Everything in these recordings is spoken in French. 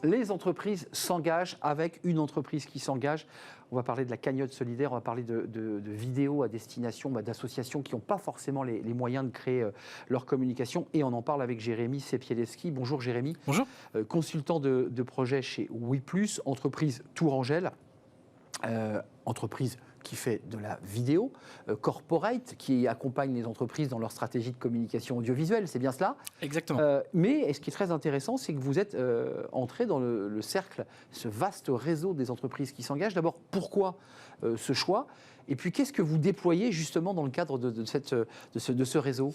Les entreprises s'engagent avec une entreprise qui s'engage. On va parler de la cagnotte solidaire, on va parler de vidéos à destination d'associations qui n'ont pas forcément les moyens de créer leur communication. Et on en parle avec Jérémy Sepielewski. Bonjour Jérémy. Bonjour. Consultant de projet chez WePlus, entreprise Tourangelle, entreprise qui fait de la vidéo, corporate, qui accompagne les entreprises dans leur stratégie de communication audiovisuelle, c'est bien cela? Exactement. Mais ce qui est très intéressant, c'est que vous êtes entré dans le cercle, ce vaste réseau des entreprises qui s'engagent. D'abord, pourquoi ce choix? Et puis, qu'est-ce que vous déployez justement dans le cadre de ce réseau?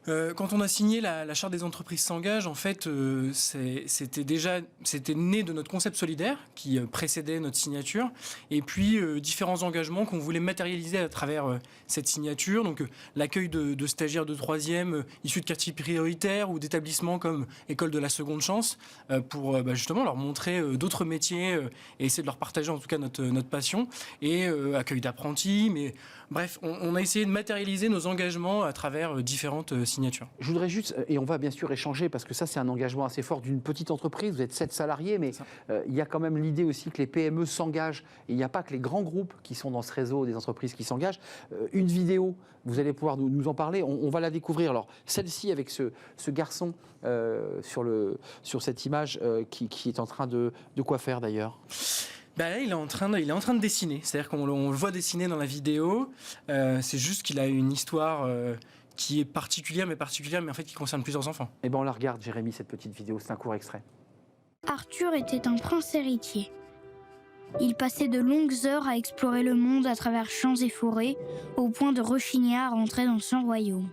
Quand on a signé la charte des entreprises s'engage, en fait, c'était né de notre concept solidaire qui précédait notre signature, et puis différents engagements qu'on voulait matérialiser à travers cette signature. Donc l'accueil de stagiaires de 3e issus de quartiers prioritaires ou d'établissements comme École de la Seconde Chance pour justement leur montrer d'autres métiers et essayer de leur partager en tout cas notre passion, et accueil d'apprentis. Mais bref, on a essayé de matérialiser nos engagements à travers différentes signature. Je voudrais juste, et on va bien sûr échanger, parce que ça c'est un engagement assez fort d'une petite entreprise, vous êtes 7 salariés, mais il y a quand même l'idée aussi que les PME s'engagent, et il n'y a pas que les grands groupes qui sont dans ce réseau des entreprises qui s'engagent. Une vidéo, vous allez pouvoir nous en parler, on va la découvrir. Alors celle-ci avec ce garçon sur cette image qui est en train de quoi faire d'ailleurs? Là, il est en train de dessiner, c'est-à-dire qu'on le voit dessiner dans la vidéo, c'est juste qu'il a une histoire qui est particulière, mais en fait qui concerne plusieurs enfants. Eh bien on la regarde, Jérémy, cette petite vidéo, c'est un court extrait. Arthur était un prince héritier. Il passait de longues heures à explorer le monde à travers champs et forêts, au point de rechigner à rentrer dans son royaume.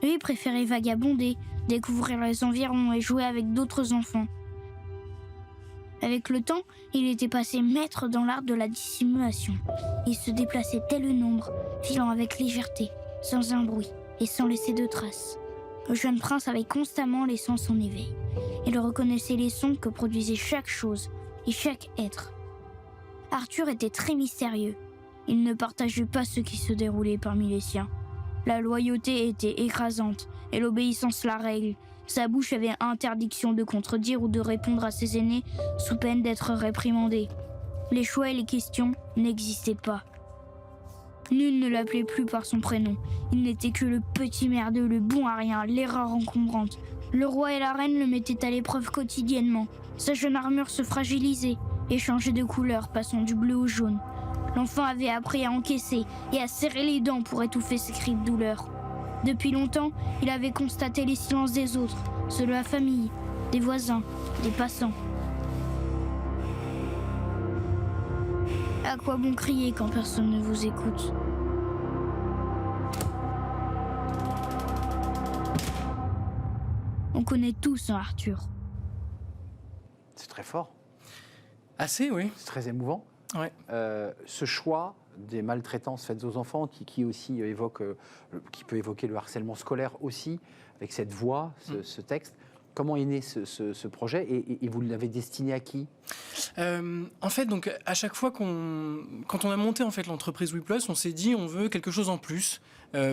Lui préférait vagabonder, découvrir les environs et jouer avec d'autres enfants. Avec le temps, il était passé maître dans l'art de la dissimulation. Il se déplaçait tel une ombre, filant avec légèreté, sans un bruit et sans laisser de traces. Le jeune prince avait constamment les sens en éveil. Il reconnaissait les sons que produisait chaque chose et chaque être. Arthur était très mystérieux. Il ne partageait pas ce qui se déroulait parmi les siens. La loyauté était écrasante et l'obéissance la règle. Sa bouche avait interdiction de contredire ou de répondre à ses aînés sous peine d'être réprimandé. Les choix et les questions n'existaient pas. Nul ne l'appelait plus par son prénom. Il n'était que le petit merdeux, le bon à rien, l'erreur encombrante. Le roi et la reine le mettaient à l'épreuve quotidiennement. Sa jeune armure se fragilisait et changeait de couleur, passant du bleu au jaune. L'enfant avait appris à encaisser et à serrer les dents pour étouffer ses cris de douleur. Depuis longtemps, il avait constaté les silences des autres, ceux de la famille, des voisins, des passants. À quoi bon crier quand personne ne vous écoute? On connaît tous un Arthur. C'est très fort. Assez, oui. C'est très émouvant. Ouais. Ce choix des maltraitances faites aux enfants, qui aussi qui peut évoquer le harcèlement scolaire aussi, avec cette voix, ce texte. Comment est né ce projet et vous l'avez destiné à qui? En fait, donc à chaque fois quand on a monté en fait l'entreprise WePlus, on s'est dit on veut quelque chose en plus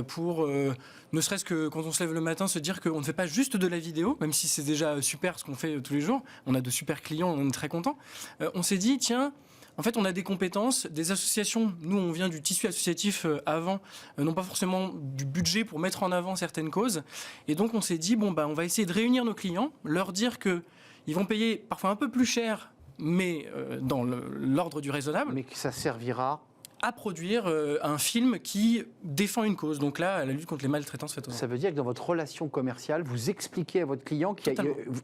pour ne serait-ce que quand on se lève le matin se dire qu'on ne fait pas juste de la vidéo, même si c'est déjà super ce qu'on fait tous les jours. On a de super clients, on est très contents. On s'est dit tiens. En fait, on a des compétences, des associations. Nous, on vient du tissu associatif avant, non pas forcément du budget pour mettre en avant certaines causes. Et donc, on s'est dit, on va essayer de réunir nos clients, leur dire qu'ils vont payer parfois un peu plus cher, mais dans l'ordre du raisonnable. Mais que ça servira à produire un film qui défend une cause. Donc là, la lutte contre les maltraitances faites aux enfants. Ça veut dire que dans votre relation commerciale, vous expliquez à votre client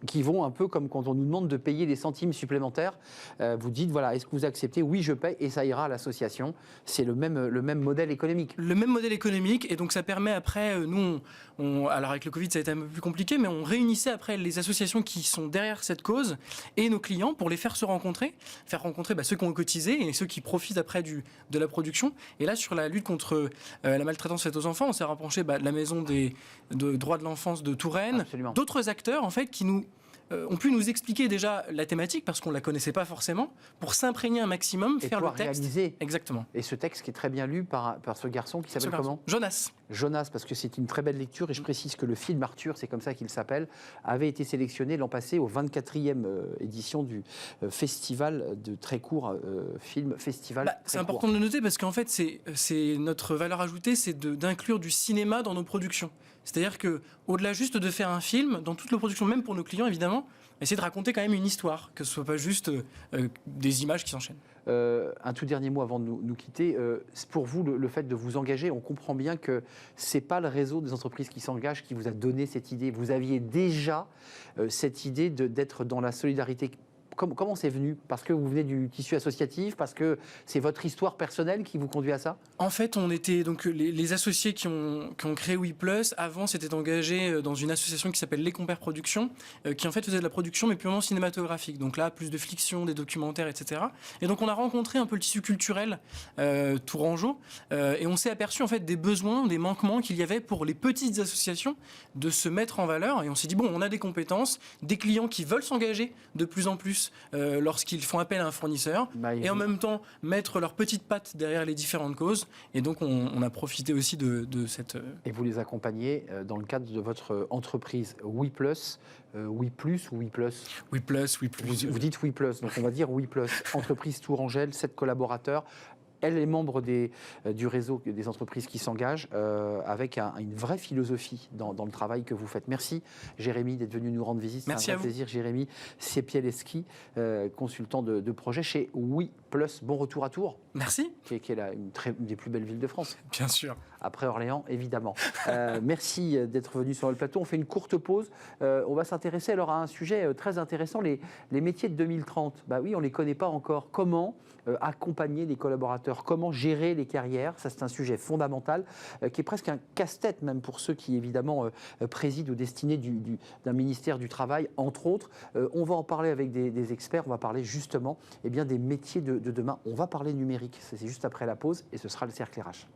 qui vont un peu comme quand on nous demande de payer des centimes supplémentaires. Vous dites, voilà, est-ce que vous acceptez? Oui, je paye et ça ira à l'association. C'est le même modèle économique. Le même modèle économique, et donc ça permet après, nous, alors avec le Covid, ça a été un peu plus compliqué, mais on réunissait après les associations qui sont derrière cette cause et nos clients pour les faire se rencontrer, faire rencontrer ceux qui ont cotisé et ceux qui profitent après de la production. Et là, sur la lutte contre la maltraitance faite aux enfants, on s'est rapproché de la maison de droits de l'enfance de Touraine, d'autres acteurs en fait qui ont pu nous expliquer déjà la thématique parce qu'on ne la connaissait pas forcément, pour s'imprégner un maximum, et faire le texte. Réaliser. Exactement. Et ce texte qui est très bien lu par ce garçon qui s'appelle comment? Jonas. Jonas, parce que c'est une très belle lecture, et je précise que le film Arthur, c'est comme ça qu'il s'appelle, avait été sélectionné l'an passé au 24e édition du festival de très court film festival. C'est important de le noter parce qu'en fait, c'est notre valeur ajoutée, c'est d'inclure du cinéma dans nos productions. C'est-à-dire que, au-delà juste de faire un film, dans toutes nos productions, même pour nos clients évidemment, essayer de raconter quand même une histoire, que ce soit pas juste des images qui s'enchaînent. Un tout dernier mot avant de nous quitter. Pour vous, le fait de vous engager, on comprend bien que ce n'est pas le réseau des entreprises qui s'engagent qui vous a donné cette idée. Vous aviez déjà cette idée d'être dans la solidarité. Comment c'est venu? Parce que vous venez du tissu associatif? Parce que c'est votre histoire personnelle qui vous conduit à ça? En fait, on était donc les associés qui ont créé WePlus. Avant, s'étaient engagés dans une association qui s'appelle Les Compères Productions, qui en fait faisait de la production mais purement cinématographique. Donc là, plus de fiction, des documentaires, etc. Et donc on a rencontré un peu le tissu culturel tourangeau et on s'est aperçu en fait des besoins, des manquements qu'il y avait pour les petites associations de se mettre en valeur. Et on s'est dit bon, on a des compétences, des clients qui veulent s'engager de plus en plus lorsqu'ils font appel à un fournisseur, et en même temps mettre leurs petites pattes derrière les différentes causes. Et donc on a profité aussi de cette... Et vous les accompagnez dans le cadre de votre entreprise WePlus, WePlus ou WePlus? WePlus. Vous dites WePlus, donc on va dire WePlus, entreprise Tourangelle, 7 collaborateurs. Elle est membre du réseau des entreprises qui s'engagent avec une vraie philosophie dans le travail que vous faites. Merci Jérémy d'être venu nous rendre visite. Merci à vous. Plaisir Jérémy Siepielski, consultant de projet chez WePlus. Bon retour à Tours. Merci. Qui est une des plus belles villes de France. Bien sûr. Après Orléans, évidemment. Merci d'être venu sur le plateau. On fait une courte pause. On va s'intéresser alors à un sujet très intéressant, les métiers de 2030. Bah oui, on ne les connaît pas encore. Comment accompagner les collaborateurs? Comment gérer les carrières? Ça, c'est un sujet fondamental qui est presque un casse-tête même pour ceux qui, évidemment, président aux destinées d'un ministère du Travail, entre autres. On va en parler avec des experts. On va parler justement des métiers de demain. On va parler numérique. C'est juste après la pause et ce sera le cercle RH.